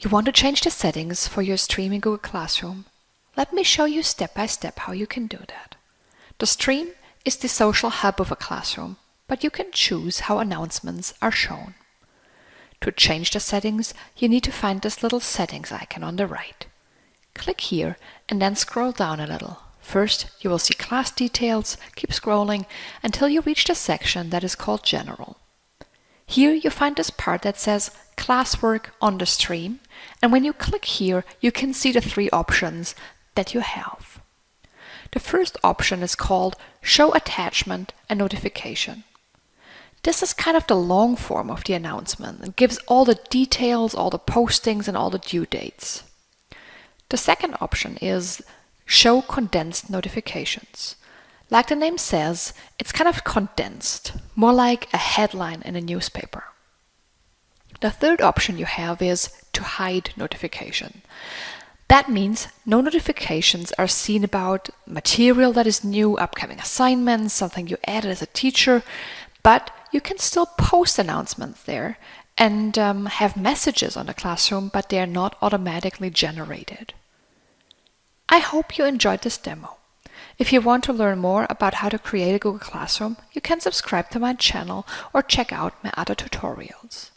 You want to change the settings for your stream in Google Classroom? Let me show you step by step how you can do that. The stream is the social hub of a classroom, but you can choose how announcements are shown. To change the settings, you need to find this little settings icon on the right. Click here and then scroll down a little. First, you will see class details. Keep scrolling until you reach the section that is called General. Here you find this part that says Classwork on the stream, and when you click here, you can see the three options that you have. The first option is called Show Attachment and Notification. This is kind of the long form of the announcement and gives all the details, all the postings, and all the due dates. The second option is Show Condensed Notifications. Like the name says, it's kind of condensed, more like a headline in a newspaper. The third option you have is to hide notification. That means no notifications are seen about material that is new, upcoming assignments, something you added as a teacher, but you can still post announcements there and have messages on the classroom, but they are not automatically generated. I hope you enjoyed this demo. If you want to learn more about how to create a Google Classroom, you can subscribe to my channel or check out my other tutorials.